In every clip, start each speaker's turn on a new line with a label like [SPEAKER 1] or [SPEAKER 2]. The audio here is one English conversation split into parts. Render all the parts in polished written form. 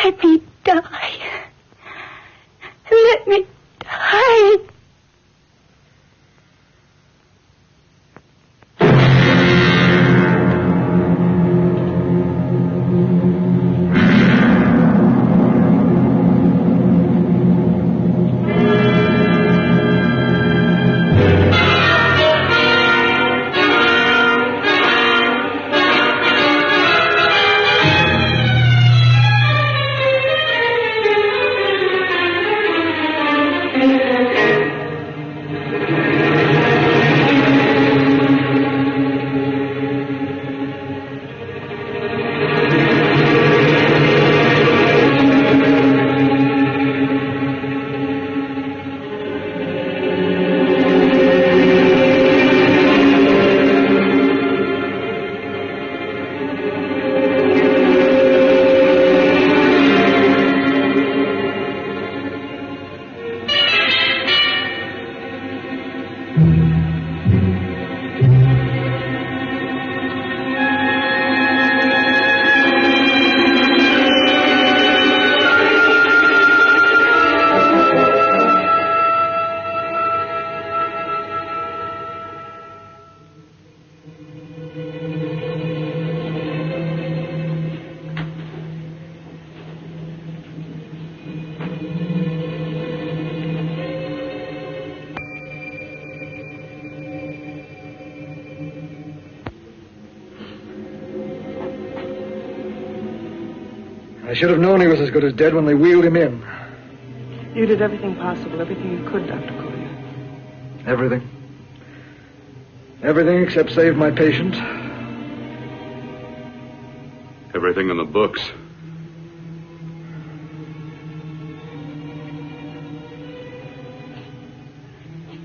[SPEAKER 1] Let me die. Let me die.
[SPEAKER 2] I should have known he was as good as dead when they wheeled him in.
[SPEAKER 3] You did everything possible, everything you could, Dr. Collier.
[SPEAKER 2] Everything. Everything except save my patient.
[SPEAKER 4] Everything in the books.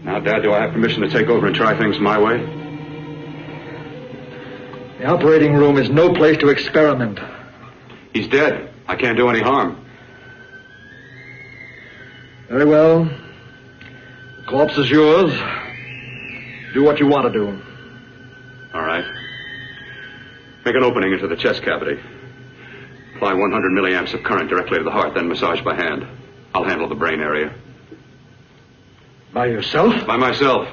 [SPEAKER 4] Now, Dad, do I have permission to take over and try things my way?
[SPEAKER 2] The operating room is no place to experiment.
[SPEAKER 4] He's dead. I can't do any harm.
[SPEAKER 2] Very well. The corpse is yours. Do what you want to do.
[SPEAKER 4] All right. Make an opening into the chest cavity. Apply 100 milliamps of current directly to the heart, then massage by hand. I'll handle the brain area.
[SPEAKER 2] By yourself?
[SPEAKER 4] By myself.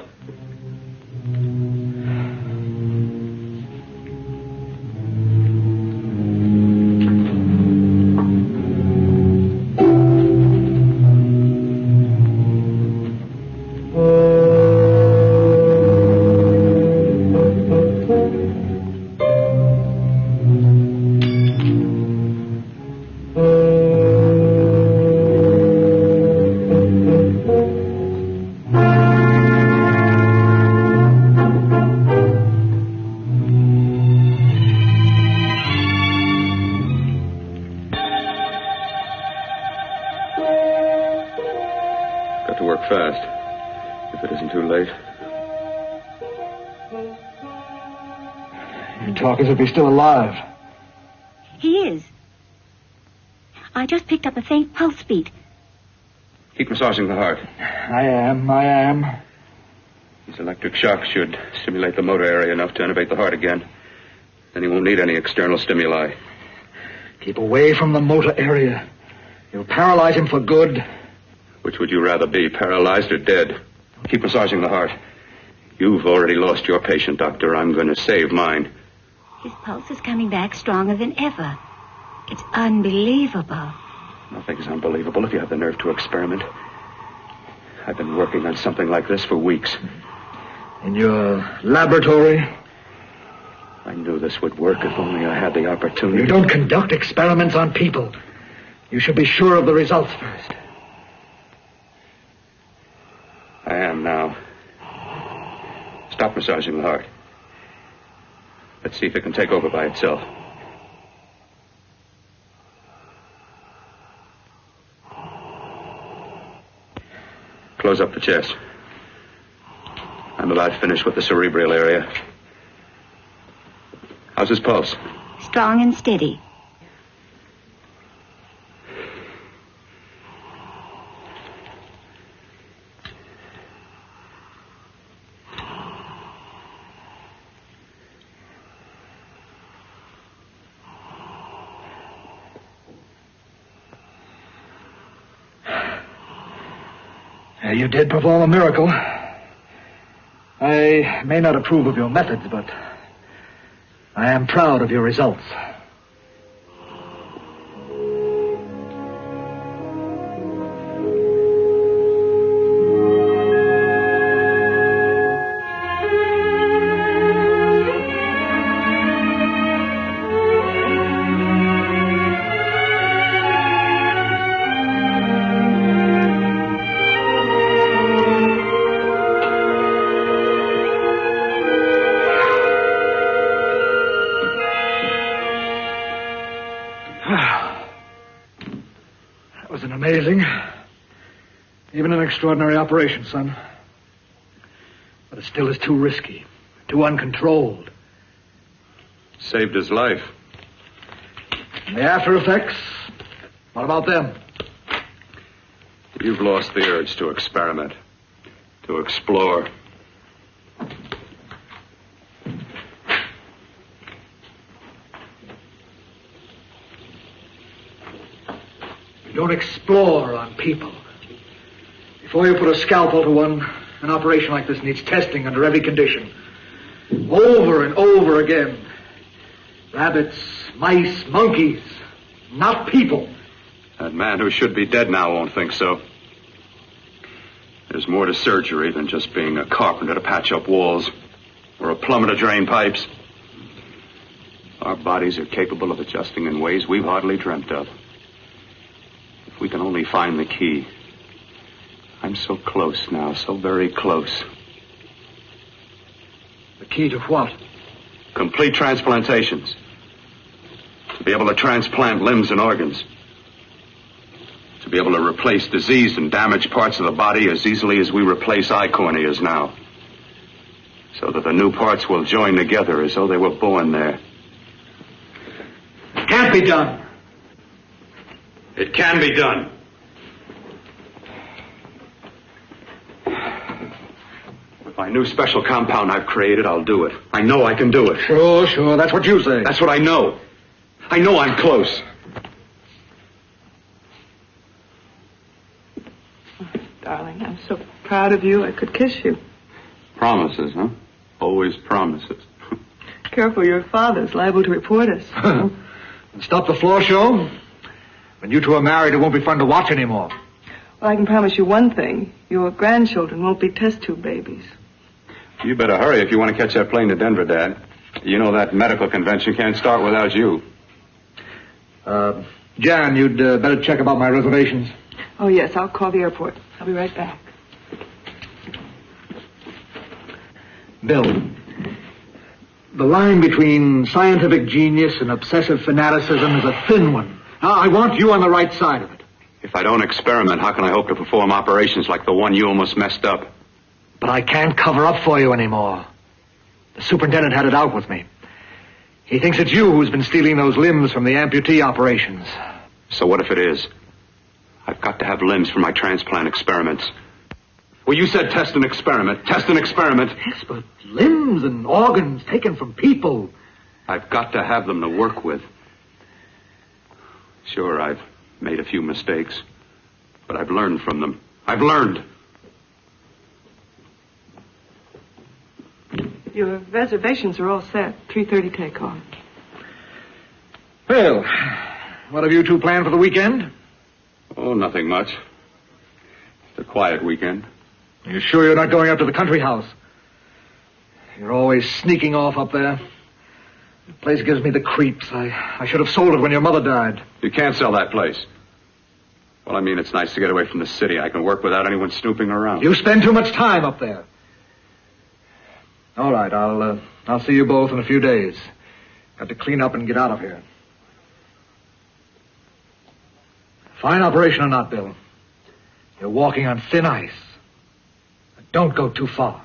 [SPEAKER 2] Talk as if he's still alive.
[SPEAKER 1] He is. I just picked up a faint pulse beat.
[SPEAKER 4] Keep massaging the heart.
[SPEAKER 2] I am.
[SPEAKER 4] These electric shocks should stimulate the motor area enough to innervate the heart again. Then he won't need any external stimuli.
[SPEAKER 2] Keep away from the motor area. You'll paralyze him for good.
[SPEAKER 4] Which would you rather be, paralyzed or dead? Keep massaging the heart. You've already lost your patient, Doctor. I'm going to save mine.
[SPEAKER 1] His pulse is coming back stronger than ever. It's unbelievable.
[SPEAKER 4] Nothing's unbelievable if you have the nerve to experiment. I've been working on something like this for weeks.
[SPEAKER 2] In your laboratory?
[SPEAKER 4] I knew this would work if only I had the opportunity.
[SPEAKER 2] You don't conduct experiments on people. You should be sure of the results first.
[SPEAKER 4] I am now. Stop massaging the heart. Let's see if it can take over by itself. Close up the chest. I'm about finished with the cerebral area. How's his pulse?
[SPEAKER 1] Strong and steady.
[SPEAKER 5] You did perform a miracle. I may not approve of your methods, but I am proud of your results. Amazing. Even an extraordinary operation, son. But it still is too risky, too uncontrolled.
[SPEAKER 4] Saved his life.
[SPEAKER 5] And the after effects? What about them?
[SPEAKER 4] You've lost the urge to experiment, to explore.
[SPEAKER 5] You don't explore on people. Before you put a scalpel to one, an operation like this needs testing under every condition. Over and over again. Rabbits, mice, monkeys, not people.
[SPEAKER 4] That man who should be dead now won't think so. There's more to surgery than just being a carpenter to patch up walls or a plumber to drain pipes. Our bodies are capable of adjusting in ways we've hardly dreamt of. If we can only find the key. I'm so close now, so very close.
[SPEAKER 5] The key to what?
[SPEAKER 4] Complete transplantations. To be able to transplant limbs and organs. To be able to replace diseased and damaged parts of the body as easily as we replace eye corneas now. So that the new parts will join together as though they were born there.
[SPEAKER 5] It can't be done.
[SPEAKER 4] It can be done. With my new special compound I've created, I'll do it. I know I can do it.
[SPEAKER 5] Sure. That's what you say.
[SPEAKER 4] That's what I know. I know I'm close.
[SPEAKER 3] Darling, I'm so proud of you, I could kiss you.
[SPEAKER 4] Promises, huh? Always promises.
[SPEAKER 3] Careful, your father's liable to report us.
[SPEAKER 5] And stop the floor show? When you two are married, it won't be fun to watch anymore.
[SPEAKER 3] Well, I can promise you one thing. Your grandchildren won't be test tube babies.
[SPEAKER 4] You better hurry if you want to catch that plane to Denver, Dad. You know that medical convention can't start without you.
[SPEAKER 5] Jan, you'd better check about my reservations.
[SPEAKER 3] Oh, yes, I'll call the airport. I'll be right back.
[SPEAKER 5] Bill, the line between scientific genius and obsessive fanaticism is a thin one. I want you on the right side of it.
[SPEAKER 4] If I don't experiment, how can I hope to perform operations like the one you almost messed up?
[SPEAKER 5] But I can't cover up for you anymore. The superintendent had it out with me. He thinks it's you who's been stealing those limbs from the amputee operations.
[SPEAKER 4] So what if it is? I've got to have limbs for my transplant experiments. Well, you said test and experiment. Test and experiment.
[SPEAKER 5] Yes, but limbs and organs taken from people.
[SPEAKER 4] I've got to have them to work with. Sure, I've made a few mistakes, but I've learned from them. I've learned.
[SPEAKER 3] Your reservations are all set. 3:30 takeoff.
[SPEAKER 5] Well, what have you two planned for the weekend?
[SPEAKER 4] Oh, nothing much. Just a quiet weekend.
[SPEAKER 5] Are you sure you're not going up to the country house? You're always sneaking off up there. The place gives me the creeps. I should have sold it when your mother died.
[SPEAKER 4] You can't sell that place. Well, I mean, it's nice to get away from the city. I can work without anyone snooping around.
[SPEAKER 5] You spend too much time up there. All right, I'll see you both in a few days. Got to clean up and get out of here. Fine operation or not, Bill. You're walking on thin ice. But don't go too far.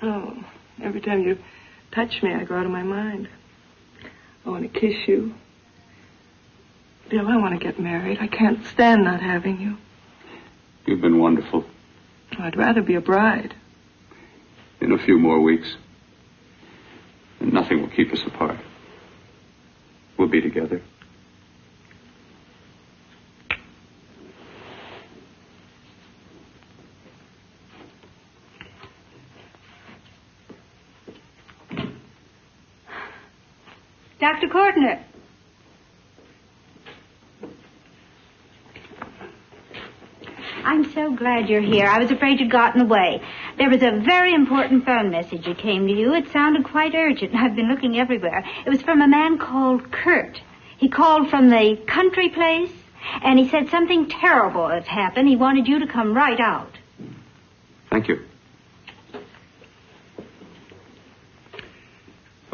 [SPEAKER 3] Oh, every time you touch me, I go out of my mind. I want to kiss you. Bill, I want to get married. I can't stand not having you.
[SPEAKER 4] You've been wonderful.
[SPEAKER 3] I'd rather be a bride.
[SPEAKER 4] In a few more weeks. And nothing will keep us apart. We'll be together.
[SPEAKER 1] Dr. Courtner. I'm so glad you're here. I was afraid you'd gotten away. There was a very important phone message that came to you. It sounded quite urgent. I've been looking everywhere. It was from a man called Kurt. He called from the country place, and he said something terrible has happened. He wanted you to come right out.
[SPEAKER 4] Thank you.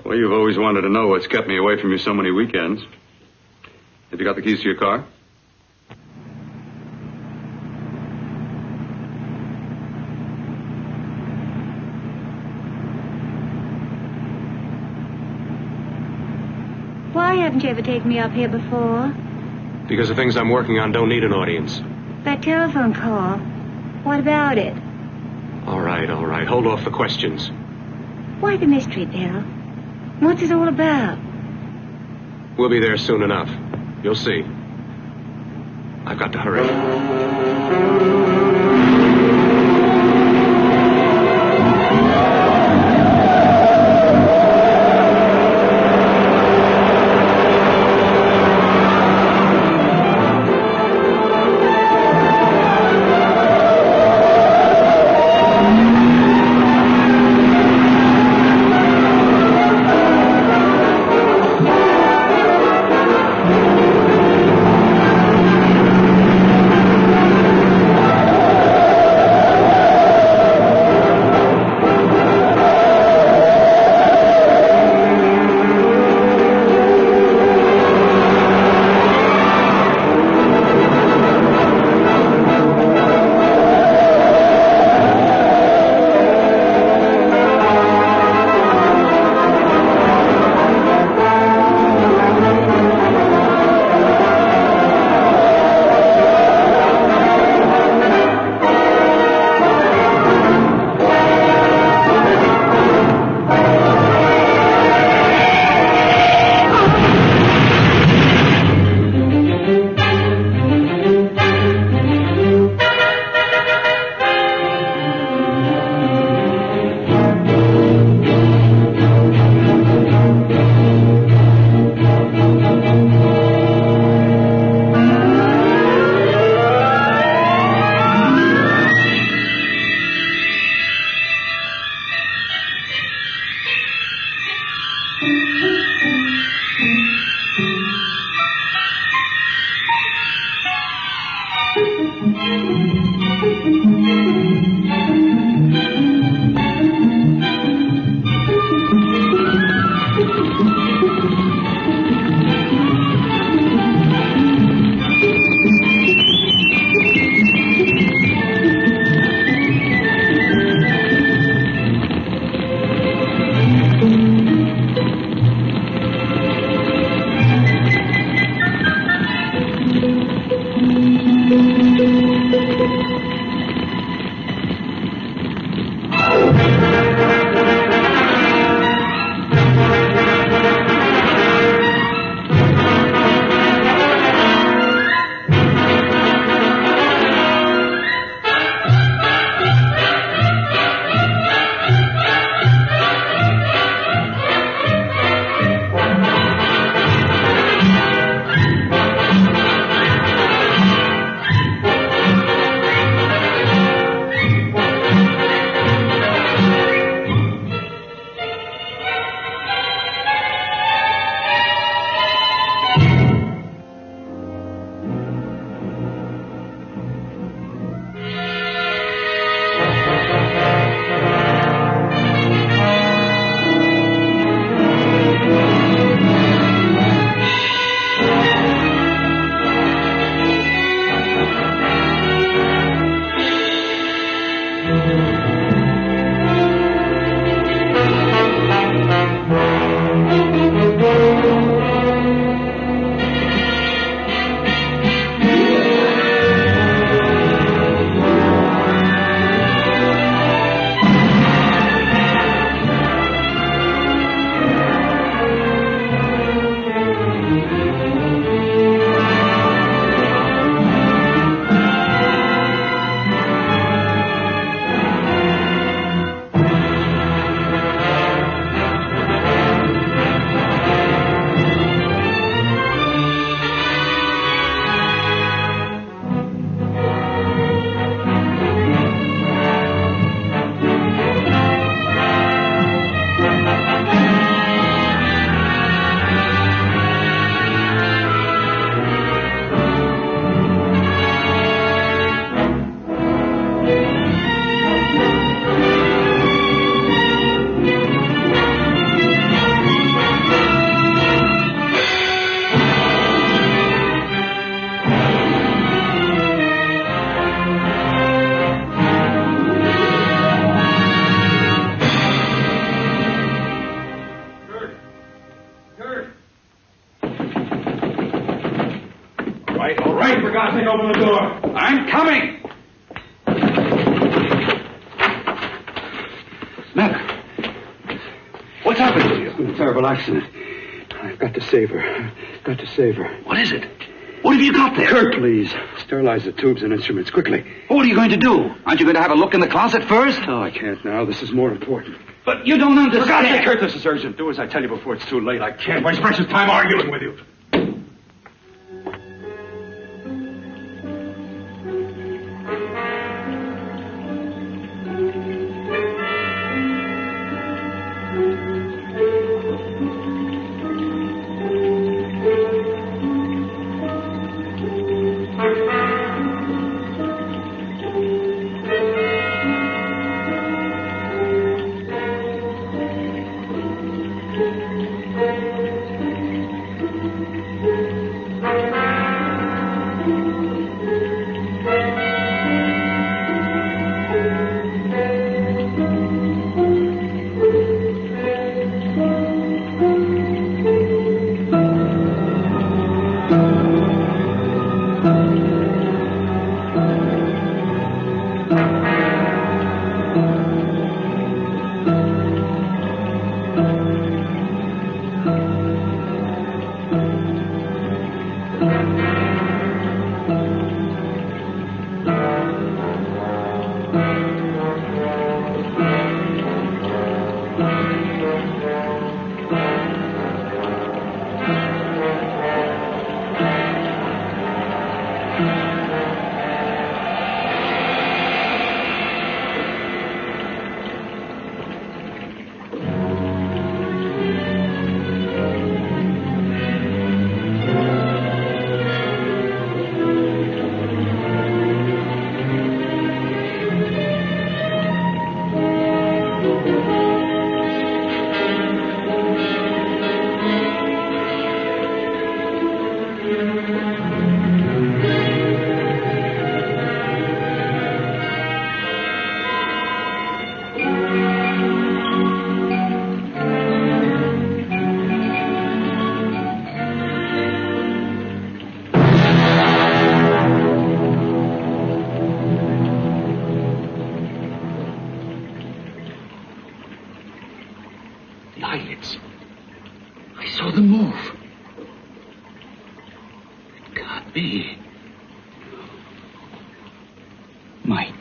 [SPEAKER 4] Well, you've always wanted to know what's kept me away from you so many weekends. Have you got the keys to your car?
[SPEAKER 1] Why haven't you ever taken me up here before?
[SPEAKER 6] Because the things I'm working on don't need an audience.
[SPEAKER 1] That telephone call. What about it?
[SPEAKER 6] All right. Hold off the questions.
[SPEAKER 1] Why the mystery, Bill? What's it all about?
[SPEAKER 6] We'll be there soon enough. You'll see. I've got to hurry.
[SPEAKER 4] terrible accident. I've got to save her. Got to save her.
[SPEAKER 7] What is it? What have you got there?
[SPEAKER 4] Kurt, please. Sterilize the tubes and instruments quickly.
[SPEAKER 7] What are you going to do? Aren't you going to have a look in the closet first?
[SPEAKER 4] No, I can't now. This is more important.
[SPEAKER 7] But you don't understand.
[SPEAKER 4] For God's sake, Kurt, this is urgent. Do as I tell you before it's too late. I can't waste precious time arguing with you.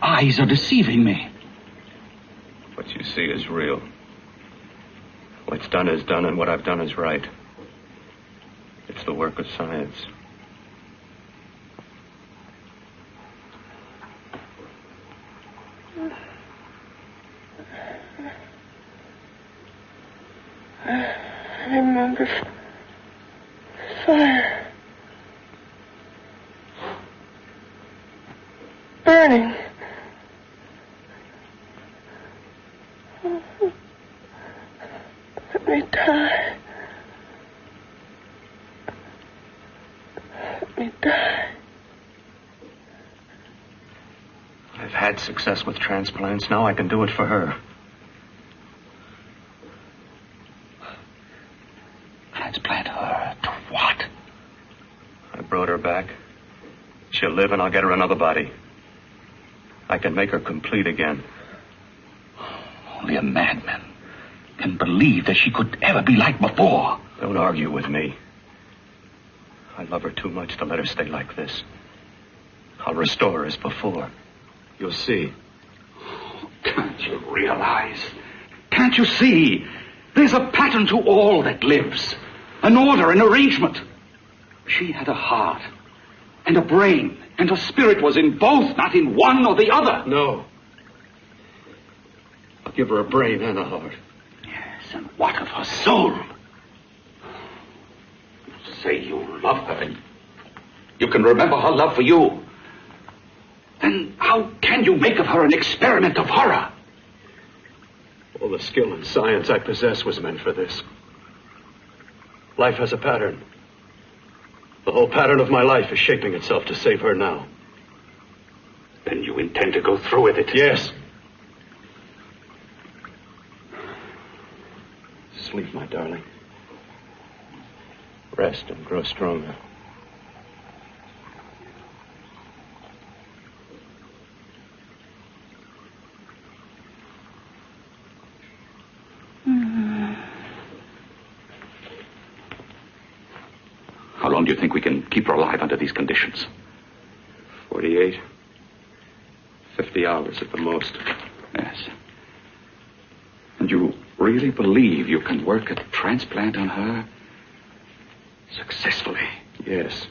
[SPEAKER 7] Eyes are deceiving me.
[SPEAKER 6] What you see is real. What's done is done, and what I've done is right. It's the work of science.
[SPEAKER 3] I remember fire. Burning. Let me die. Let me die.
[SPEAKER 6] I've had success with transplants. Now I can do it for her.
[SPEAKER 7] Transplant her to what?
[SPEAKER 6] I brought her back. She'll live, and I'll get her another body. I can make her complete again.
[SPEAKER 7] Only a madman can believe that she could ever be like before.
[SPEAKER 6] Don't argue with me. I love her too much to let her stay like this. I'll restore her as before. You'll see.
[SPEAKER 7] Can't you realize? Can't you see? There's a pattern to all that lives. An order, an arrangement. She had a heart and a brain, and her spirit was in both, not in one or the other.
[SPEAKER 6] No. I'll give her a brain and a heart.
[SPEAKER 7] Yes, and what of her soul? You say you love her, and you can remember her love for you. Then how can you make of her an experiment of horror?
[SPEAKER 6] All the skill and science I possess was meant for this. Life has a pattern. The whole pattern of my life is shaping itself to save her now.
[SPEAKER 7] Then you intend to go through with it?
[SPEAKER 6] Yes. Sleep, my darling. Rest and grow stronger.
[SPEAKER 7] long do you think we can keep her alive under these conditions?
[SPEAKER 6] 48. 50 hours at the most.
[SPEAKER 7] Yes. And you really believe you can work a transplant on her successfully?
[SPEAKER 6] Yes.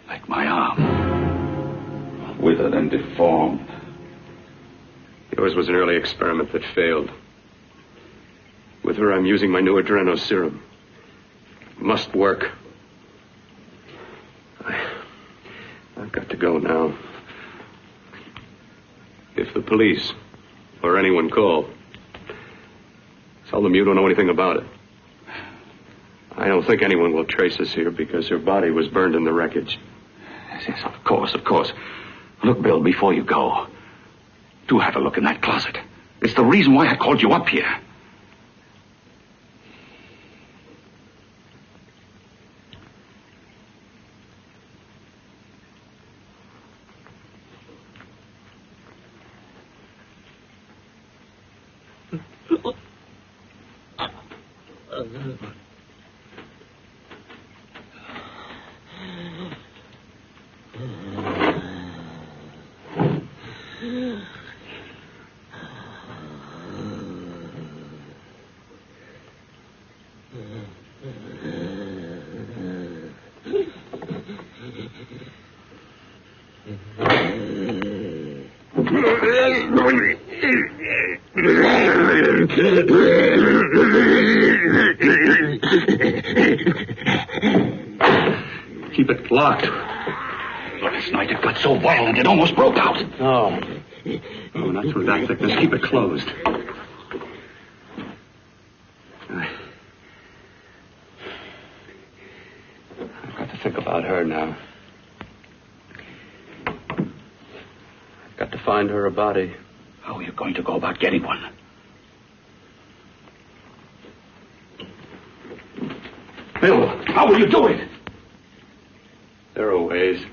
[SPEAKER 7] Like my arm. Withered and deformed.
[SPEAKER 6] Yours was an early experiment that failed. With her, I'm using my new adreno serum. It must work. I've got to go now. If the police or anyone call, tell them you don't know anything about it. I don't think anyone will trace us here because her body was burned in the wreckage.
[SPEAKER 7] Yes, of course, of course. Look, Bill, before you go, do have a look in that closet. It's the reason why I called you up here.
[SPEAKER 6] Keep it locked.
[SPEAKER 7] Last night it got so violent it almost broke out.
[SPEAKER 6] Oh, not through that thickness. Keep it closed. I've got to think about her now. I've got to find her a body.
[SPEAKER 7] How are you going to go about getting one? Bill, how will you do it?
[SPEAKER 6] There are ways.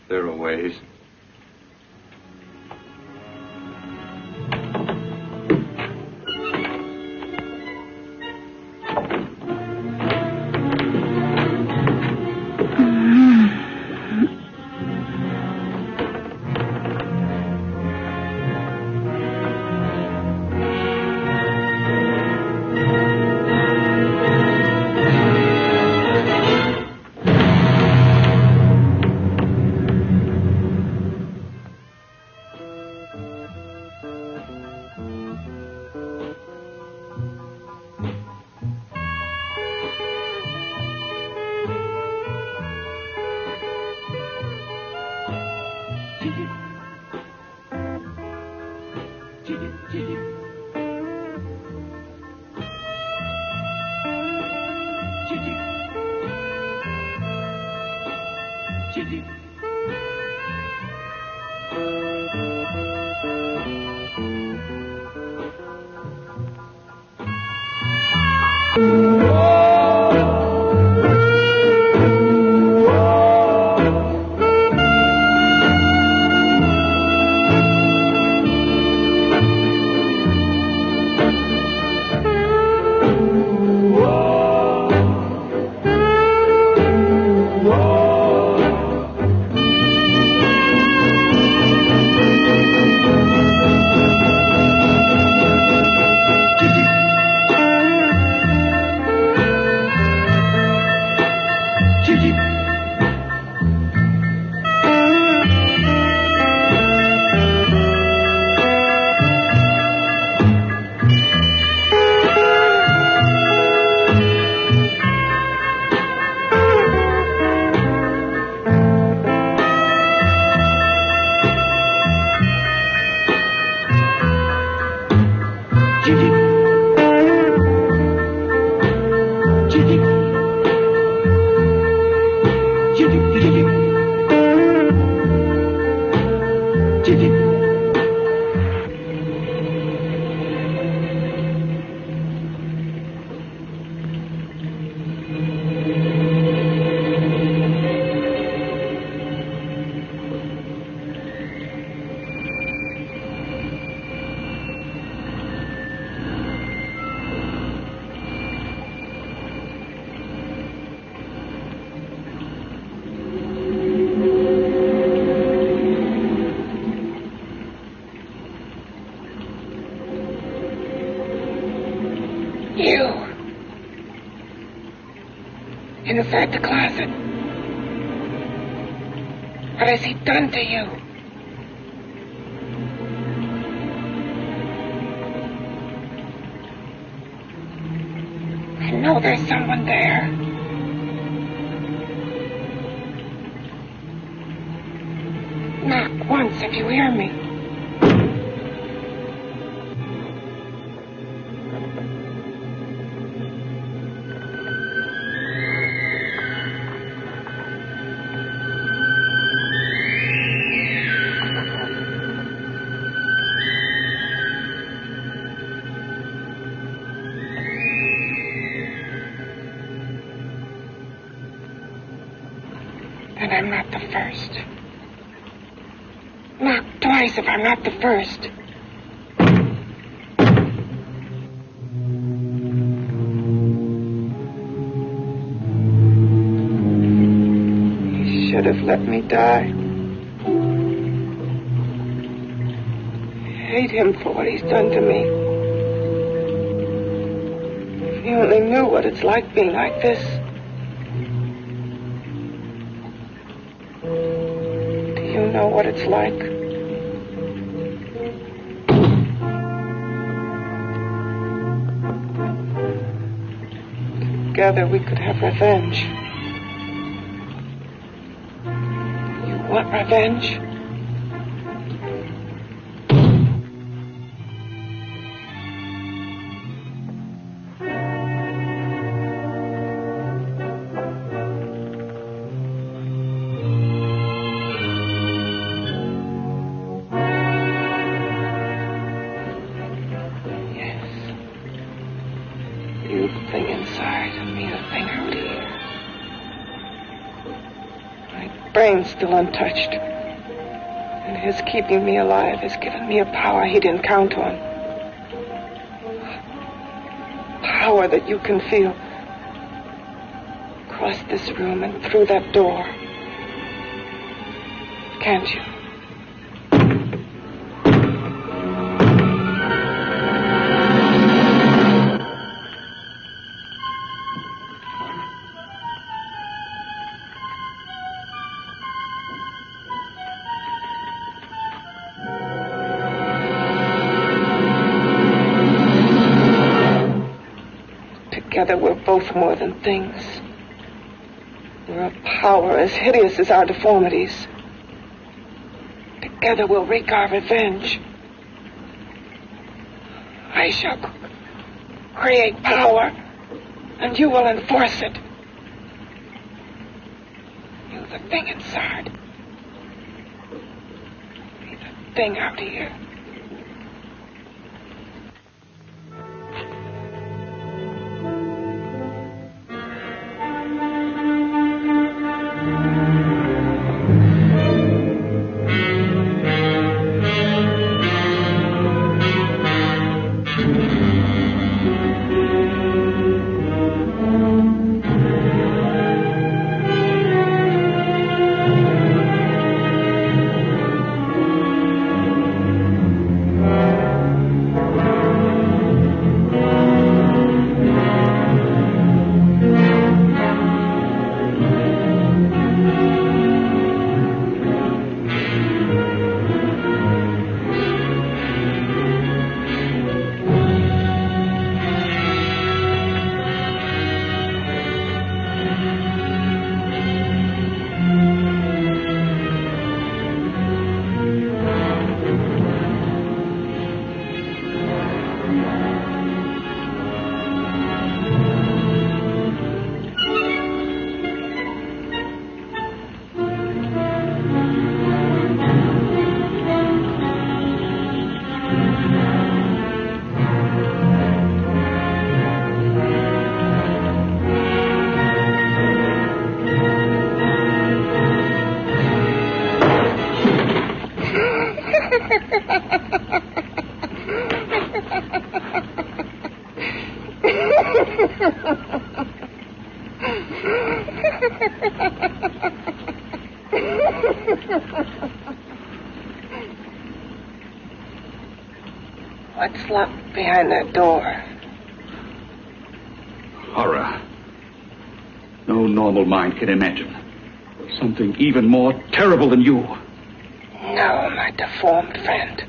[SPEAKER 6] There are ways.
[SPEAKER 3] hiding inside the closet. What has he done to you? I know there's someone there. Knock once if you hear me. And I'm not the first. Knock twice if I'm not the first. He should have let me die. I hate him for what he's done to me. If he only knew what it's like being like this. You know what it's like. Together we could have revenge. You want revenge? You the thing inside and me the thing out here. My brain's still untouched. And his keeping me alive has given me a power he didn't count on. Power that you can feel. Across this room and through that door. Can't you? Together we're both more than things. We're a power as hideous as our deformities. Together we'll wreak our revenge. I shall create power, and you will enforce it. You the thing inside. Me the thing out here. What's locked behind that door?
[SPEAKER 7] Horror. No no normal mind can imagine. Something even more terrible than you.
[SPEAKER 3] No, my deformed friend.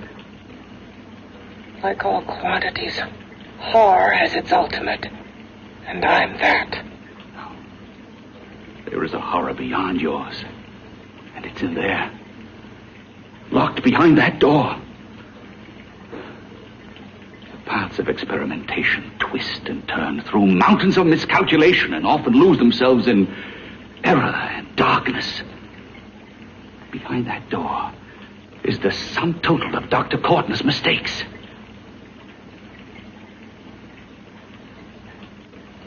[SPEAKER 3] Like all quantities, horror has its ultimate. And I'm that.
[SPEAKER 7] There is a horror beyond yours. And it's in there. Locked behind that door. The paths of experimentation twist and turn through mountains of miscalculation and often lose themselves in error and darkness. Behind that door is the sum total of Dr. Courtney's mistakes.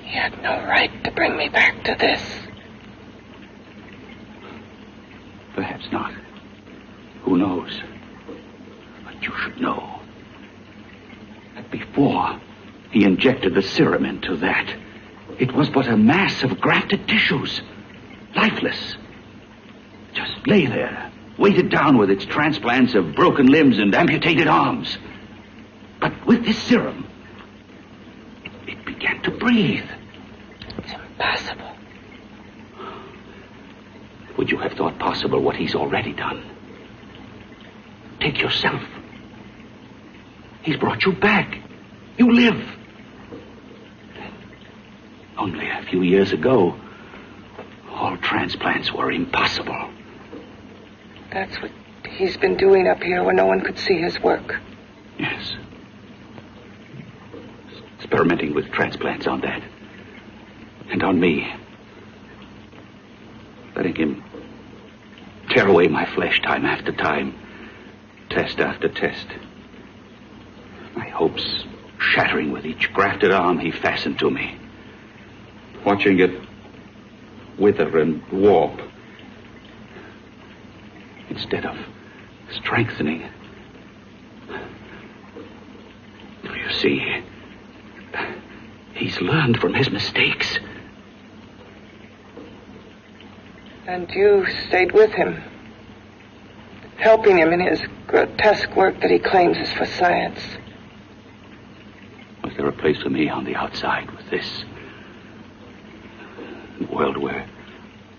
[SPEAKER 3] He had no right to bring me back to this.
[SPEAKER 7] Perhaps not. Who knows? But you should know that before he injected the serum into that, it was but a mass of grafted tissues, lifeless. Just lay there, weighted down with its transplants of broken limbs and amputated arms. But with this serum, it began to breathe.
[SPEAKER 3] It's impossible.
[SPEAKER 7] Would you have thought possible what he's already done? Take yourself. He's brought you back. You live. Only a few years ago, all transplants were impossible.
[SPEAKER 3] That's what he's been doing up here where no one could see his work.
[SPEAKER 7] Yes. Experimenting with transplants on that. And on me. Letting him tear away my flesh time after time. Test after test. My hopes shattering with each grafted arm he fastened to me. Watching it wither and warp. Instead of strengthening. You see, he's learned from his mistakes.
[SPEAKER 3] And you stayed with him, helping him in his grotesque work that he claims is for science.
[SPEAKER 7] Was there a place for me on the outside with this? A world where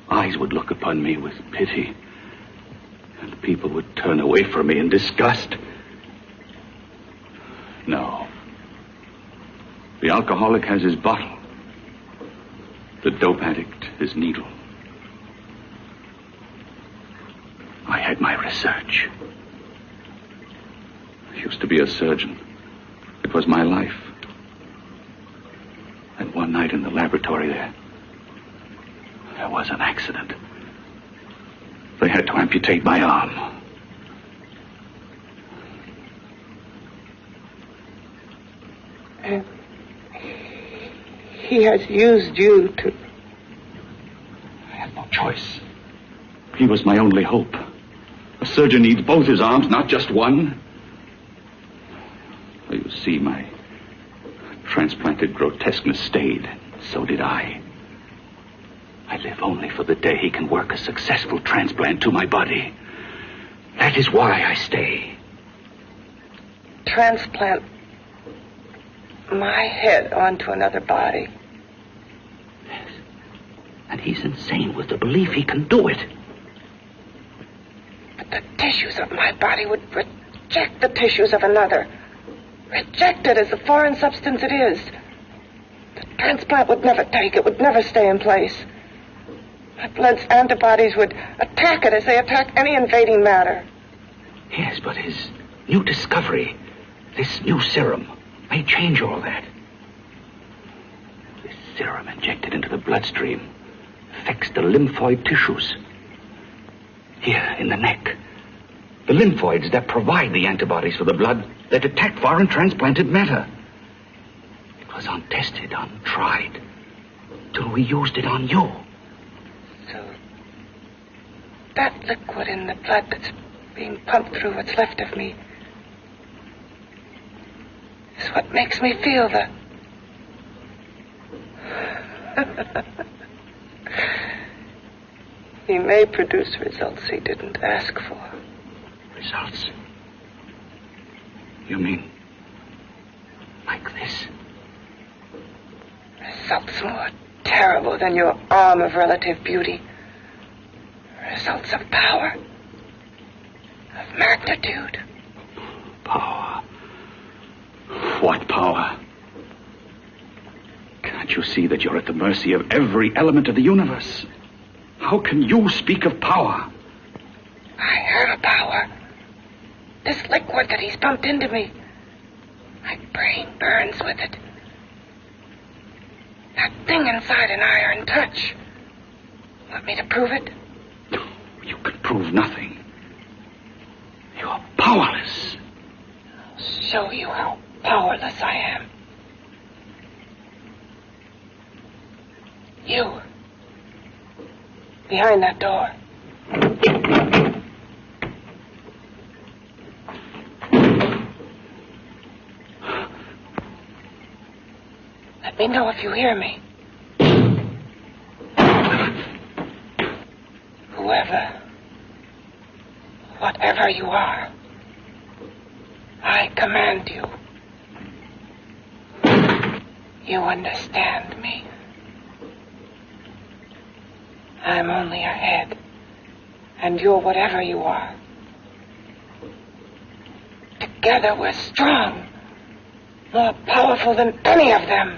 [SPEAKER 7] eyes would look upon me with pity and people would turn away from me in disgust? No. The alcoholic has his bottle. The dope addict his needle. I had my research. I used to be a surgeon. It was my life. And one night in the laboratory there was an accident. They had to amputate my arm.
[SPEAKER 3] And he has used you to...
[SPEAKER 7] I had no choice. He was my only hope. A surgeon needs both his arms, not just one. You see, my transplanted grotesqueness stayed. So did I. I live only for the day he can work a successful transplant to my body. That is why I stay.
[SPEAKER 3] Transplant my head onto another body.
[SPEAKER 7] Yes. And he's insane with the belief he can do it.
[SPEAKER 3] But the tissues of my body would reject the tissues of another. Reject it as the foreign substance it is. The transplant would never take it, would never stay in place. My blood's antibodies would attack it as they attack any invading matter.
[SPEAKER 7] Yes, but his new discovery, this new serum, may change all that. This serum injected into the bloodstream affects the lymphoid tissues. Here, in the neck. The lymphoids that provide the antibodies for the blood that attack foreign transplanted matter. It was untested, untried, till we used it on you.
[SPEAKER 3] So, that liquid in the blood that's being pumped through what's left of me is what makes me feel the... He may produce results he didn't ask for.
[SPEAKER 7] Results? You mean like this?
[SPEAKER 3] Results more terrible than your arm of relative beauty. Results of power, of magnitude.
[SPEAKER 7] Power? What power? Can't you see that you're at the mercy of every element of the universe? How can you speak of power?
[SPEAKER 3] I have a power. This liquid that he's pumped into me. My brain burns with it. That thing inside an iron touch. Want me to prove it?
[SPEAKER 7] You can prove nothing. You're powerless.
[SPEAKER 3] I'll show you how powerless I am. You. Behind that door. Let me know if you hear me. Whoever, whatever you are, I command you. You understand me. I'm only a head, and you're whatever you are. Together we're strong, more powerful than any of them.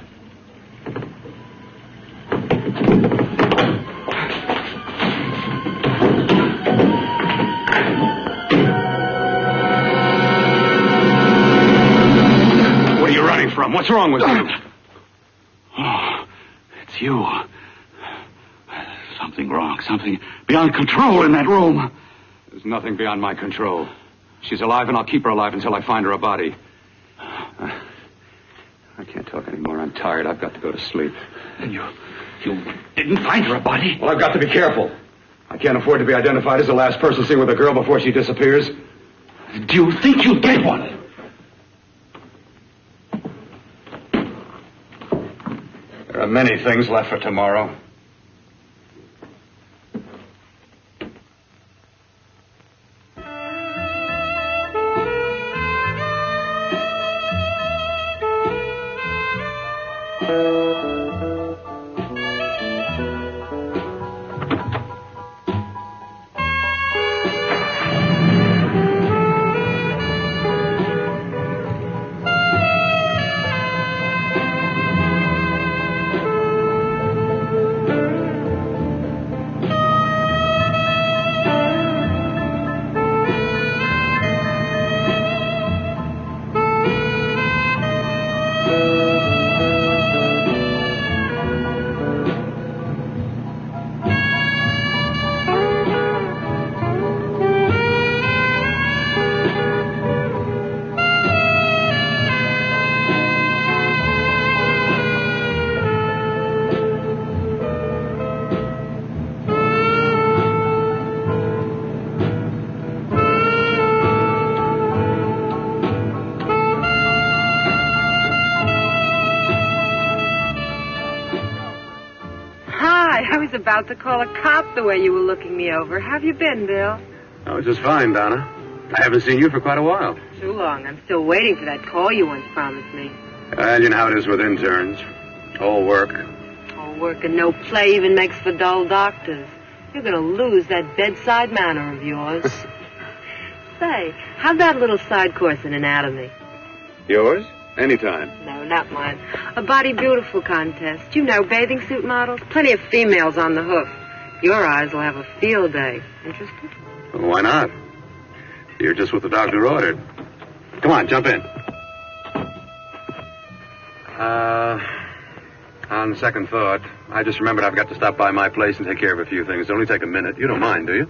[SPEAKER 7] What are you running from? What's wrong with you? Oh, it's you. Something wrong. Something beyond control in that room.
[SPEAKER 4] There's nothing beyond my control. She's alive, and I'll keep her alive until I find her a body. I can't talk anymore. I'm tired. I've got to go to sleep.
[SPEAKER 7] And you didn't find her a body?
[SPEAKER 4] Well, I've got to be careful. I can't afford to be identified as the last person seen with a girl before she disappears.
[SPEAKER 7] Do you think you'll get one?
[SPEAKER 4] There are many things left for tomorrow.
[SPEAKER 8] About to call a cop the way you were looking me over. How have you been, Bill?
[SPEAKER 4] Oh, just fine, Donna. I haven't seen you for quite a while.
[SPEAKER 8] Too long. I'm still waiting for that call you once promised me.
[SPEAKER 4] And you know how it is with interns. All work.
[SPEAKER 8] All work and no play even makes for dull doctors. You're going to lose that bedside manner of yours. Say, how's that little side course in anatomy?
[SPEAKER 4] Yours? Anytime.
[SPEAKER 8] No, not mine. A Body Beautiful contest. You know, bathing suit models. Plenty of females on the hoof. Your eyes will have a field day. Interested?
[SPEAKER 4] Well, why not? You're just what the doctor ordered. Come on, jump in. On second thought, I just remembered I've got to stop by my place and take care of a few things. It'll only take a minute. You don't mind, do you?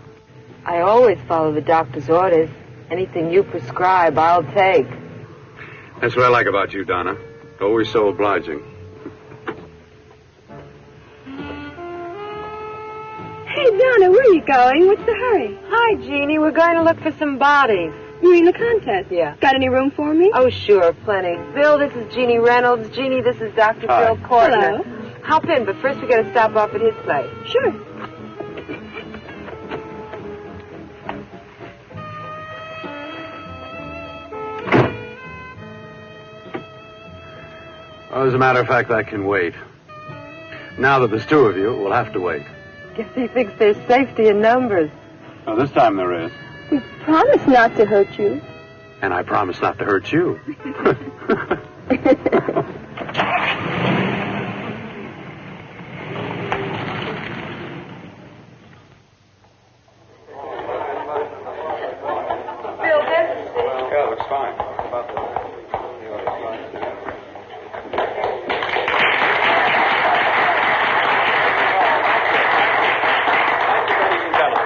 [SPEAKER 8] I always follow the doctor's orders. Anything you prescribe, I'll take.
[SPEAKER 4] That's what I like about you, Donna. Always so obliging.
[SPEAKER 9] Hey, Donna, where are you going? What's the hurry?
[SPEAKER 8] Hi, Jeannie. We're going to look for some bodies.
[SPEAKER 9] You mean the contest?
[SPEAKER 8] Yeah.
[SPEAKER 9] Got any room for me?
[SPEAKER 8] Oh, sure, plenty. Bill, this is Jeannie Reynolds. Jeannie, this is Dr.
[SPEAKER 4] Hi.
[SPEAKER 8] Bill Cortner.
[SPEAKER 9] Hello.
[SPEAKER 8] Hop in, but first we got to stop off at his place.
[SPEAKER 9] Sure.
[SPEAKER 4] Well, as a matter of fact, I can wait.
[SPEAKER 6] Now that there's two of you, we'll have to wait.
[SPEAKER 8] Guess he thinks there's safety in numbers.
[SPEAKER 6] Well, this time there is.
[SPEAKER 9] We promise not to hurt you.
[SPEAKER 6] And I promise not to hurt you.
[SPEAKER 4] Yeah, looks fine.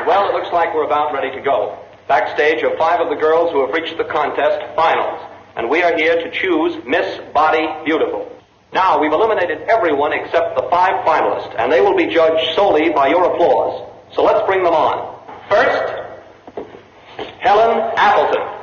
[SPEAKER 10] Well, it looks like we're about ready to go. Backstage are 5 of the girls who have reached the contest finals, and we are here to choose Miss Body Beautiful. Now, we've eliminated everyone except the 5 finalists, and they will be judged solely by your applause. So let's bring them on. First, Helen Appleton.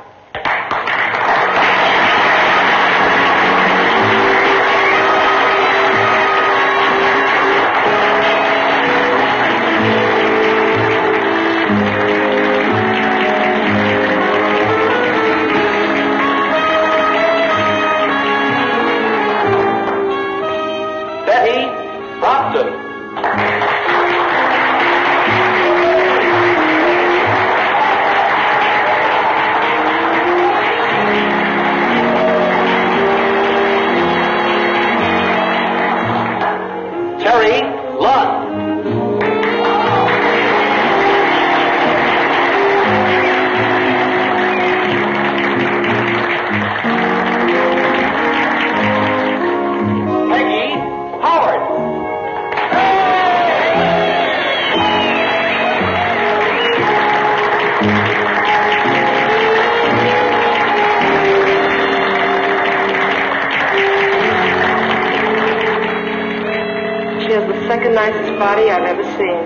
[SPEAKER 8] Nicest body I've ever seen.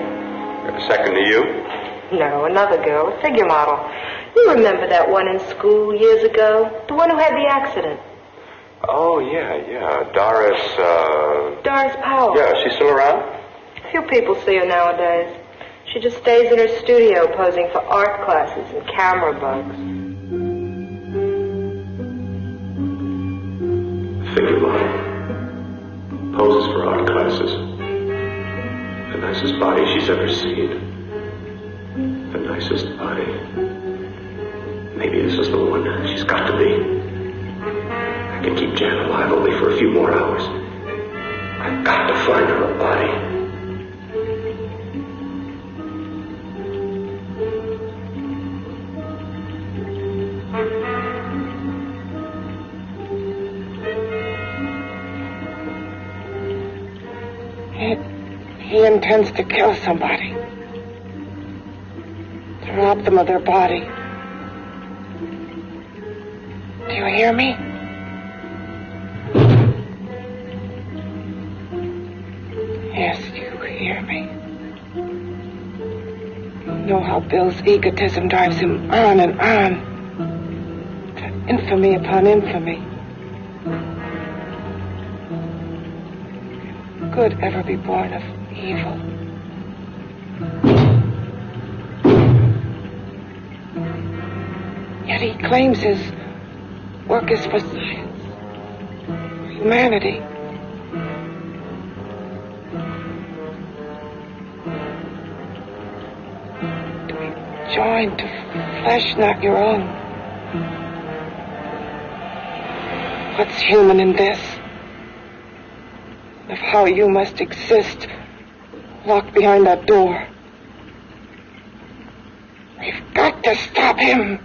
[SPEAKER 10] Second to you?
[SPEAKER 8] No, another girl, a figure model. You remember that one in school years ago? The one who had the accident.
[SPEAKER 10] Oh, yeah.
[SPEAKER 8] Doris Powell.
[SPEAKER 10] Yeah, she's still around?
[SPEAKER 8] Few people see her nowadays. She just stays in her studio posing for art classes and camera bugs.
[SPEAKER 6] Figure model. Poses for art classes. The nicest body she's ever seen. The nicest body. Maybe this is the one she's got to be. I can keep Jan alive only for a few more hours. I've got to find her a body.
[SPEAKER 3] He intends to kill somebody. To rob them of their body. Do you hear me? Yes, you hear me. You know how Bill's egotism drives him on and on. To infamy upon infamy. Could ever be born of evil. Yet he claims his work is for science, for humanity. To be joined to flesh not your own. What's human in this? Of how you must exist locked behind that door. We've got to stop him.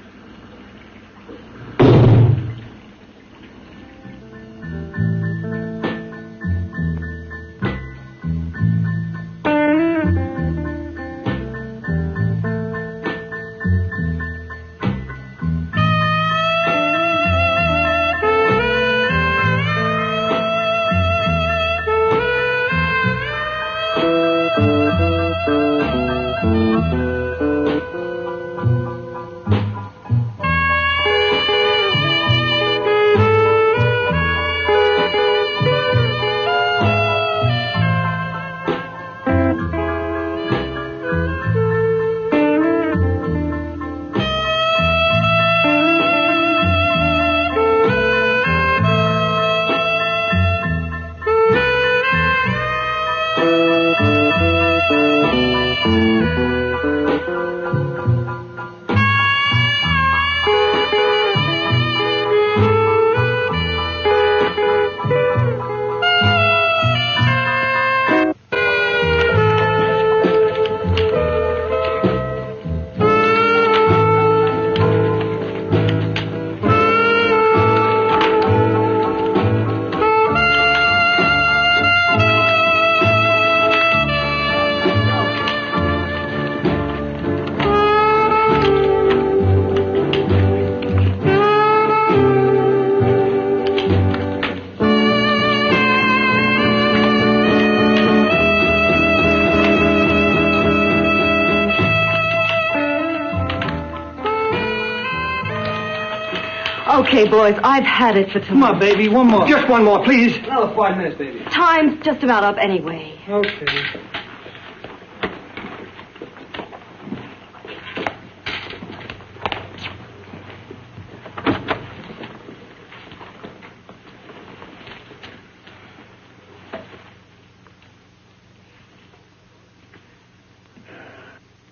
[SPEAKER 8] Okay, boys, I've had it for tonight.
[SPEAKER 5] Come on, baby, one more.
[SPEAKER 2] Just one more, please.
[SPEAKER 5] Another 5 minutes, baby.
[SPEAKER 8] Time's just about up anyway.
[SPEAKER 5] Okay.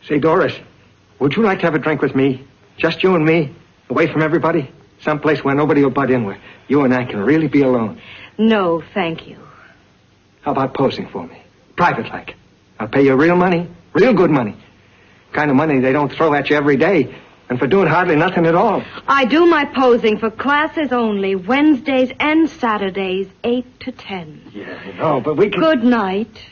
[SPEAKER 11] Say, Doris, would you like to have a drink with me? Just you and me, away from everybody? Someplace where nobody will butt in, where you and I can really be alone.
[SPEAKER 8] No, thank you.
[SPEAKER 11] How about posing for me? Private like. I'll pay you real money, real good money. Kind of money they don't throw at you every day, and for doing hardly nothing at all.
[SPEAKER 8] I do my posing for classes only, Wednesdays and Saturdays, 8 to 10.
[SPEAKER 11] Yeah, I know, but we can...
[SPEAKER 8] Good night.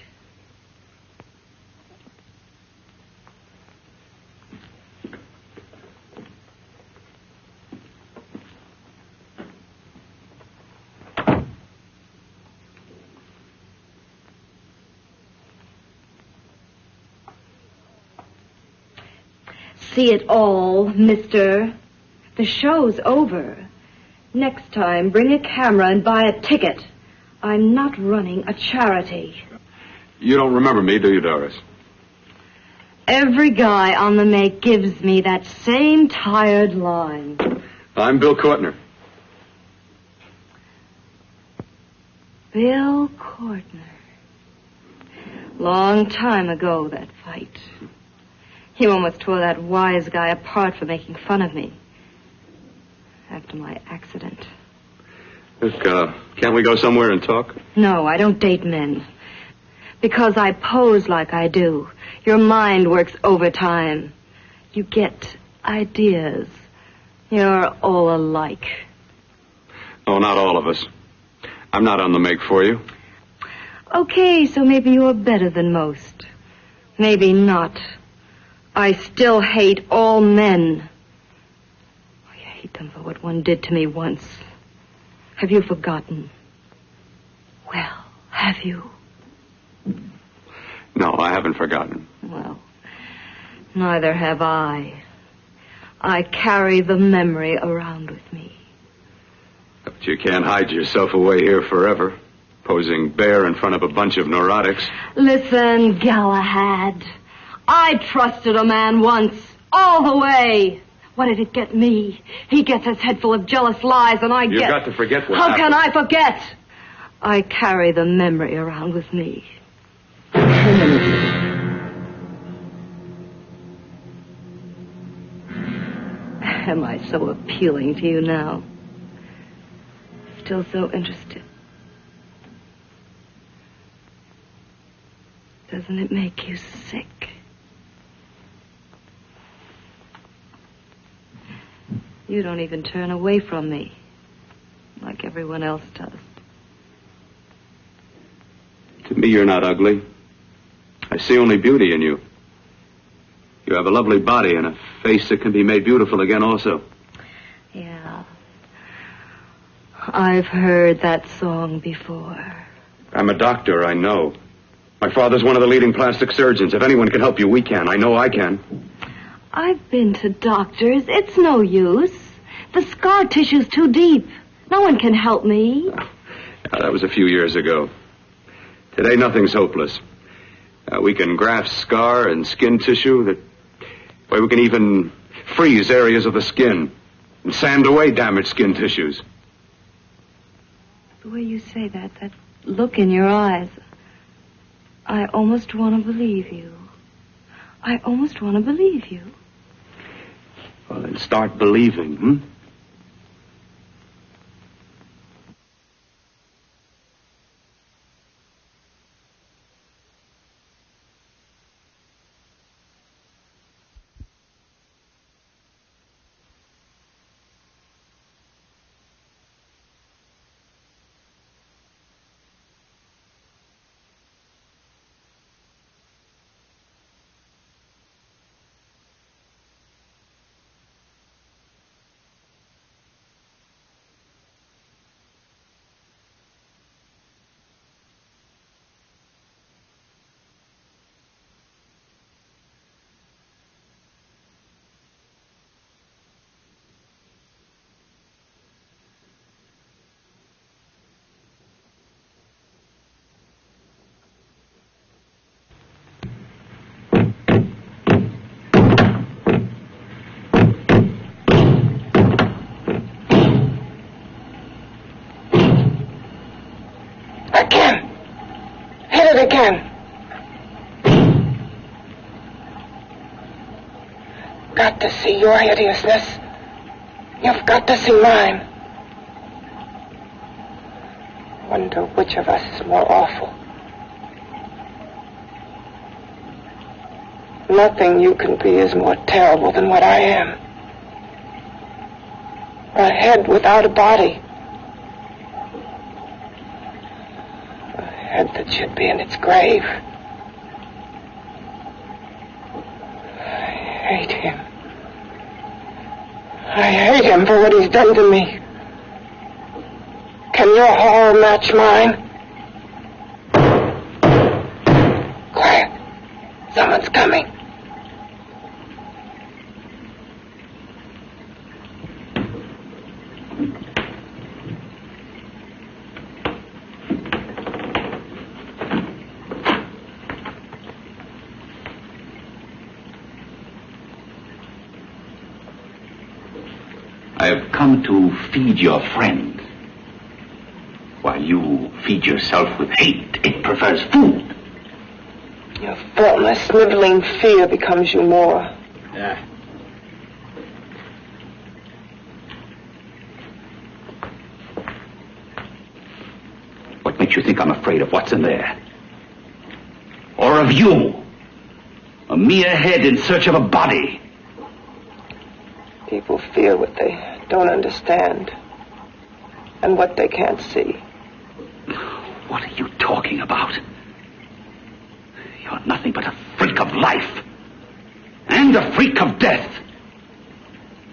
[SPEAKER 8] See it all, mister. The show's over. Next time, bring a camera and buy a ticket. I'm not running a charity.
[SPEAKER 4] You don't remember me, do you, Doris?
[SPEAKER 8] Every guy on the make gives me that same tired line.
[SPEAKER 4] I'm Bill Courtner.
[SPEAKER 8] Bill Courtner. Long time ago, that fight. You almost tore that wise guy apart for making fun of me. After my accident.
[SPEAKER 4] Look, can't we go somewhere and talk?
[SPEAKER 8] No, I don't date men. Because I pose like I do. Your mind works overtime. You get ideas. You're all alike.
[SPEAKER 4] Oh, not all of us. I'm not on the make for you.
[SPEAKER 8] Okay, so maybe you're better than most. Maybe not. I still hate all men. I hate them for what one did to me once. Have you forgotten? Well, have you?
[SPEAKER 4] No, I haven't forgotten.
[SPEAKER 8] Well, neither have I. I carry the memory around with me.
[SPEAKER 4] But you can't hide yourself away here forever, posing bare in front of a bunch of neurotics.
[SPEAKER 8] Listen, Galahad. I trusted a man once, all the way. What did it get me? He gets his head full of jealous lies, and I get...
[SPEAKER 4] You've got to forget what
[SPEAKER 8] How
[SPEAKER 4] happened.
[SPEAKER 8] can I forget? I carry the memory around with me. Am I so appealing to you now? Still so interested? Doesn't it make you sick? You don't even turn away from me, like everyone else does.
[SPEAKER 4] To me, you're not ugly. I see only beauty in you. You have a lovely body and a face that can be made beautiful again also.
[SPEAKER 8] Yeah. I've heard that song before.
[SPEAKER 4] I'm a doctor, I know. My father's one of the leading plastic surgeons. If anyone can help you, we can. I know I can.
[SPEAKER 8] I've been to doctors. It's no use. The scar tissue's too deep. No one can help me.
[SPEAKER 4] That was a few years ago. Today, nothing's hopeless. We can graft scar and skin tissue that... Well, we can even freeze areas of the skin and sand away damaged skin tissues.
[SPEAKER 8] The way you say that look in your eyes, I almost want to believe you. I almost want to believe you.
[SPEAKER 4] Well, then start believing, hmm?
[SPEAKER 3] again. Got to see your hideousness. You've got to see mine. Wonder which of us is more awful. Nothing you can be is more terrible than what I am. A head without a body. A head that should be in its grave. I hate him. I hate him for what he's done to me. Can your horror match mine? Quiet. Someone's coming.
[SPEAKER 7] I have come to feed your friend. While you feed yourself with hate, it prefers food.
[SPEAKER 3] Your thoughtless, sniveling fear becomes you more.
[SPEAKER 7] Yeah. What makes you think I'm afraid of what's in there? Or of you? A mere head in search of a body.
[SPEAKER 3] People fear what they don't understand and what they can't see.
[SPEAKER 7] What are you talking about? You're nothing but a freak of life and a freak of death.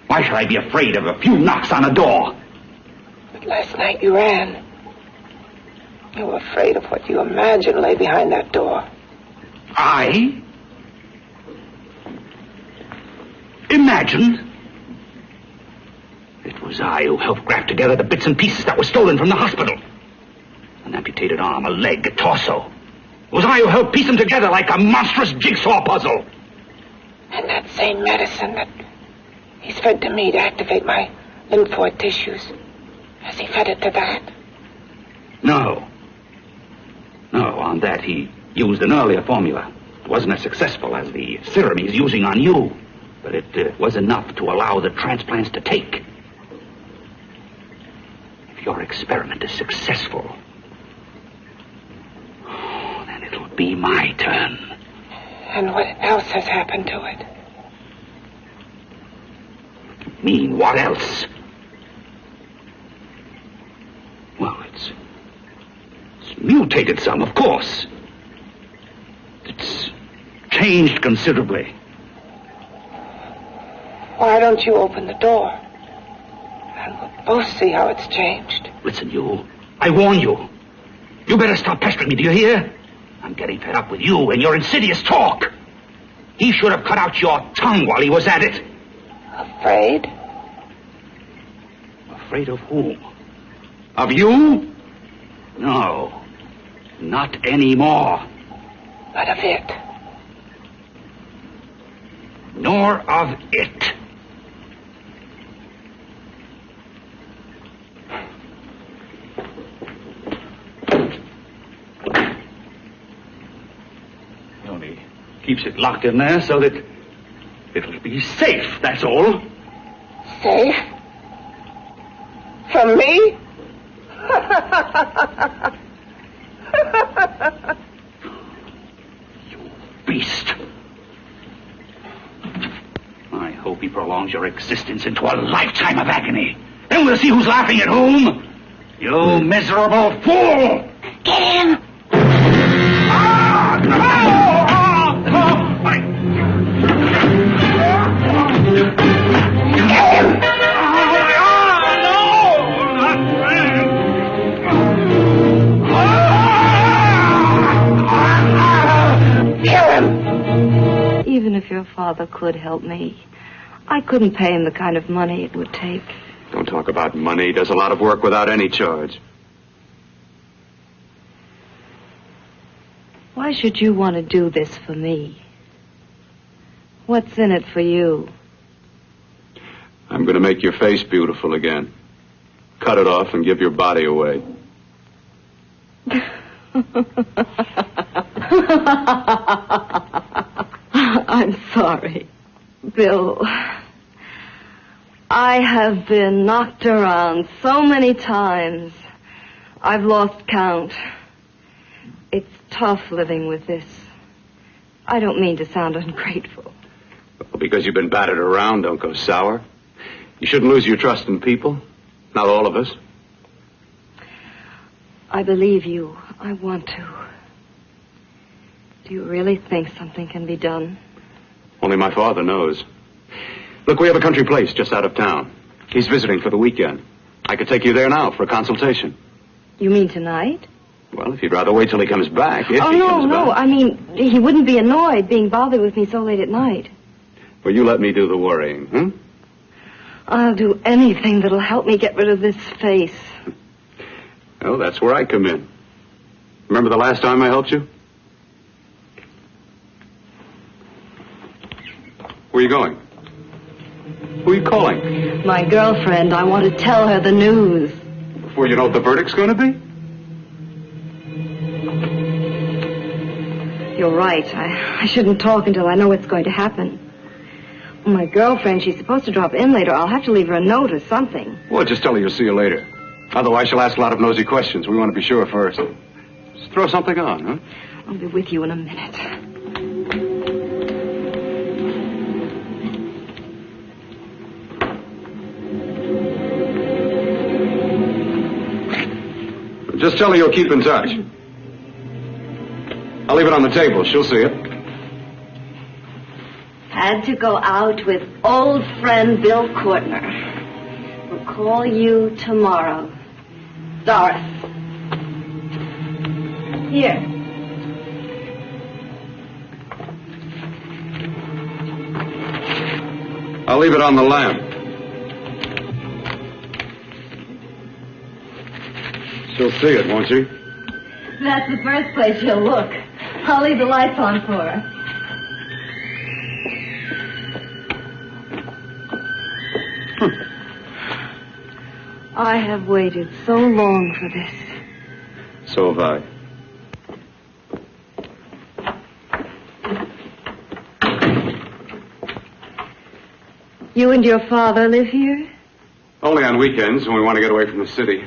[SPEAKER 7] Why should I be afraid of a few knocks on a door?
[SPEAKER 3] But last night you ran. You were afraid of what you imagined lay behind that door.
[SPEAKER 7] I? Imagined? It was I who helped graft together the bits and pieces that were stolen from the hospital. An amputated arm, a leg, a torso. It was I who helped piece them together like a monstrous jigsaw puzzle.
[SPEAKER 3] And that same medicine that he's fed to me to activate my lymphoid tissues. Has he fed it to that?
[SPEAKER 7] No. No, on that he used an earlier formula. It wasn't as successful as the serum he's using on you. But it was enough to allow the transplants to take. If your experiment is successful, then it'll be my turn.
[SPEAKER 3] And what else has happened to it?
[SPEAKER 7] You mean, what else? Well, it's mutated some, of course. It's changed considerably.
[SPEAKER 3] Why don't you open the door? And we'll both see how it's changed.
[SPEAKER 7] Listen, you. I warn you. You better stop pestering me, do you hear? I'm getting fed up with you and your insidious talk. He should have cut out your tongue while he was at it.
[SPEAKER 3] Afraid?
[SPEAKER 7] Afraid of whom? Of you? No. Not anymore.
[SPEAKER 3] But of it.
[SPEAKER 7] Nor of it. He only keeps it locked in there so that it'll be safe, that's all.
[SPEAKER 3] Safe? From me?
[SPEAKER 7] You beast. I hope he prolongs your existence into a lifetime of agony. Then we'll see who's laughing at whom. You miserable fool!
[SPEAKER 3] Get him!
[SPEAKER 8] Even if your father could help me, I couldn't pay him the kind of money it would take.
[SPEAKER 4] Don't talk about money. He does a lot of work without any charge.
[SPEAKER 8] Why should you want to do this for me? What's in it for you?
[SPEAKER 4] I'm going to make your face beautiful again. Cut it off and give your body away.
[SPEAKER 8] I'm sorry, Bill. I have been knocked around so many times. I've lost count. It's tough living with this. I don't mean to sound ungrateful.
[SPEAKER 4] Well, because you've been battered around, don't go sour. You shouldn't lose your trust in people. Not all of us.
[SPEAKER 8] I believe you. I want to. Do you really think something can be done?
[SPEAKER 4] Only my father knows. Look, we have a country place just out of town. He's visiting for the weekend. I could take you there now for a consultation.
[SPEAKER 8] You mean tonight?
[SPEAKER 4] Well, if you'd rather wait till he comes back.
[SPEAKER 8] No. I mean, he wouldn't be annoyed being bothered with me so late at night.
[SPEAKER 4] Well, you let me do the worrying, hmm?
[SPEAKER 8] I'll do anything that'll help me get rid of this face.
[SPEAKER 4] Well, that's where I come in. Remember the last time I helped you? Where are you going? Who are you calling?
[SPEAKER 8] My girlfriend. I want to tell her the news.
[SPEAKER 4] Before you know what the verdict's going to be?
[SPEAKER 8] You're right. I shouldn't talk until I know what's going to happen. My girlfriend, she's supposed to drop in later. I'll have to leave her a note or something.
[SPEAKER 4] Well, just tell her you'll see her later. Otherwise, she'll ask a lot of nosy questions. We want to be sure first. Just throw something on, huh?
[SPEAKER 8] I'll be with you in a minute.
[SPEAKER 4] Just tell her you'll keep in touch. I'll leave it on the table. She'll see it.
[SPEAKER 8] Had to go out with old friend Bill Courtner. We'll call you tomorrow. Doris. Here.
[SPEAKER 4] I'll leave it on the lamp. She'll see it, won't she?
[SPEAKER 8] That's the first place she'll look. I'll leave the lights on for her. I have waited so long for this.
[SPEAKER 4] So have I.
[SPEAKER 8] You and your father live here?
[SPEAKER 4] Only on weekends when we want to get away from the city.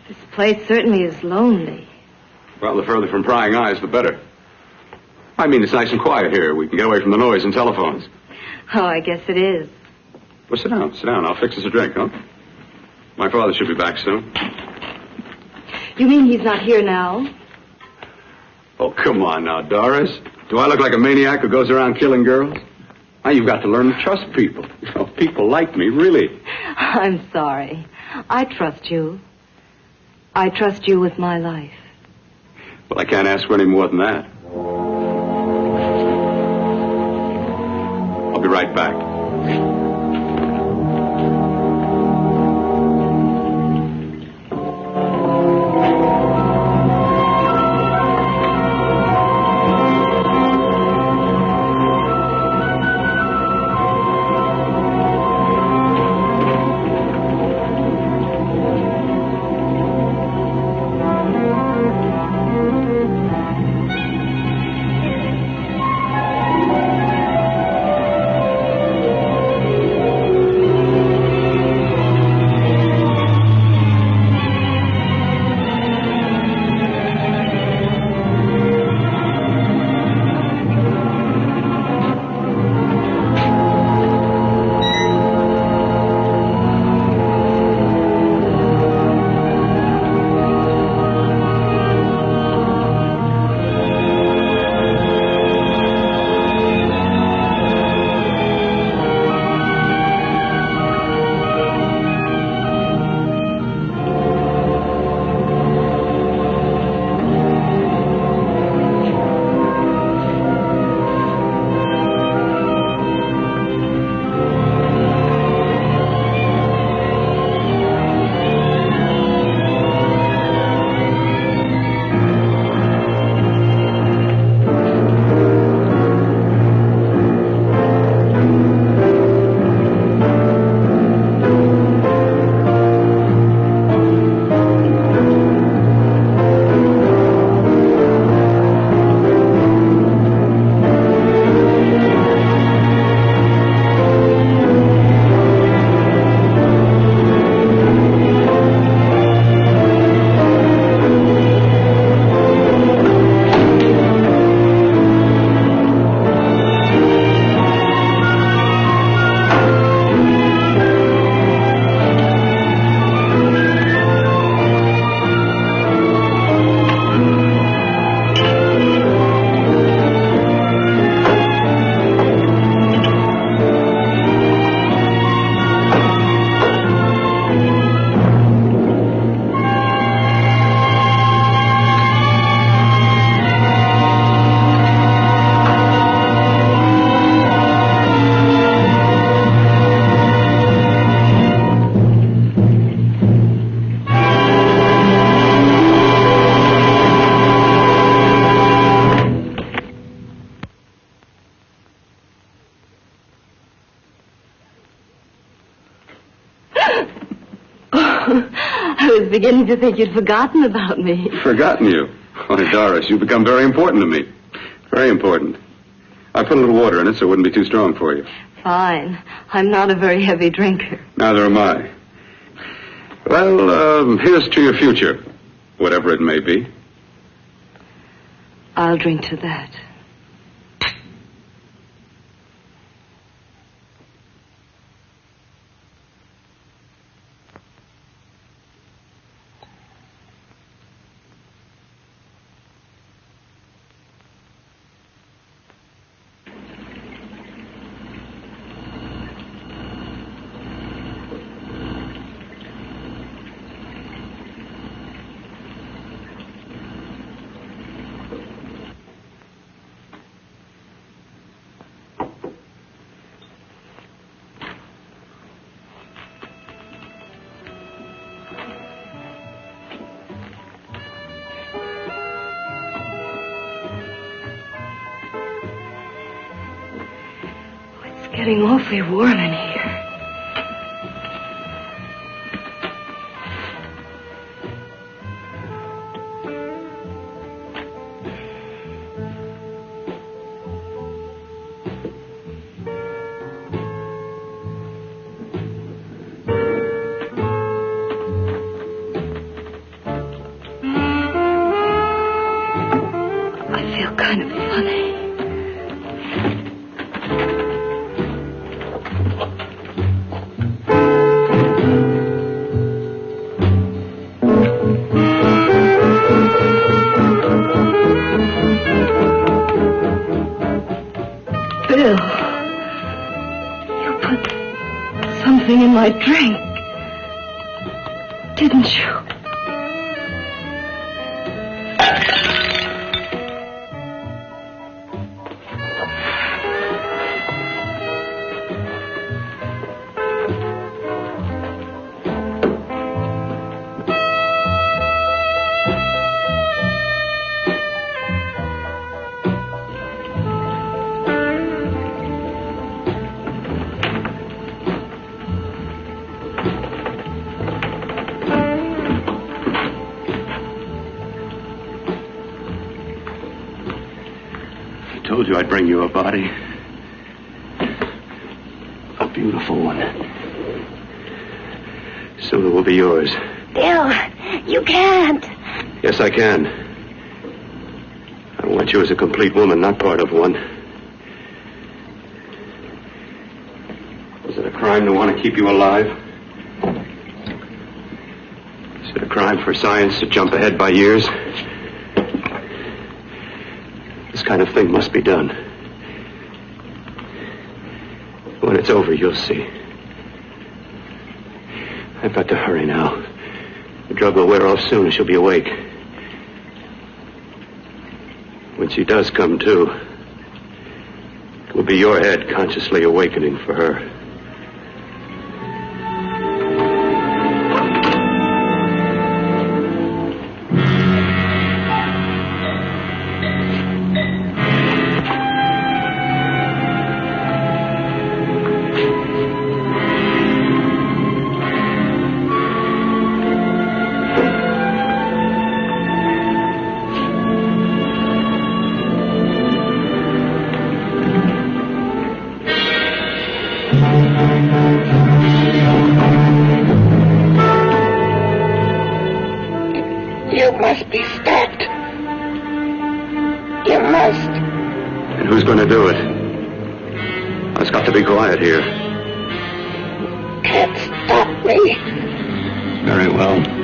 [SPEAKER 8] This place certainly is lonely.
[SPEAKER 4] Well, the further from prying eyes, the better. I mean, it's nice and quiet here. We can get away from the noise and telephones.
[SPEAKER 8] Oh, I guess it is.
[SPEAKER 4] Well, sit down. Sit down. I'll fix us a drink, huh? My father should be back soon.
[SPEAKER 8] You mean he's not here now?
[SPEAKER 4] Oh, come on now, Doris. Do I look like a maniac who goes around killing girls? Now, you've got to learn to trust people. You know, people like me, really.
[SPEAKER 8] I'm sorry. I trust you. I trust you with my life.
[SPEAKER 4] Well, I can't ask for any more than that. I'll be right back.
[SPEAKER 8] I was beginning to think you'd forgotten about me.
[SPEAKER 4] Forgotten you? Why, Doris, you've become very important to me. Very important. I put a little water in it so it wouldn't be too strong for you.
[SPEAKER 8] Fine. I'm not a very heavy drinker.
[SPEAKER 4] Neither am I. Well, here's to your future, whatever it may be.
[SPEAKER 8] I'll drink to that. Getting awfully warm in here. I feel kind of funny. In my drink, didn't you?
[SPEAKER 4] I told you I'd bring you a body. A beautiful one. Soon it will be yours.
[SPEAKER 3] Bill, you can't.
[SPEAKER 4] Yes, I can. I want you as a complete woman, not part of one. Is it a crime to want to keep you alive? Is it a crime for science to jump ahead by years? This kind of thing must be done. When it's over, you'll see. I've got to hurry now. The drug will wear off soon and she'll be awake. When she does come to, it will be your head consciously awakening for her.
[SPEAKER 3] You must be stopped. You must.
[SPEAKER 4] And who's going to do it? It's got to be quiet here.
[SPEAKER 3] Can't stop me.
[SPEAKER 4] Very well.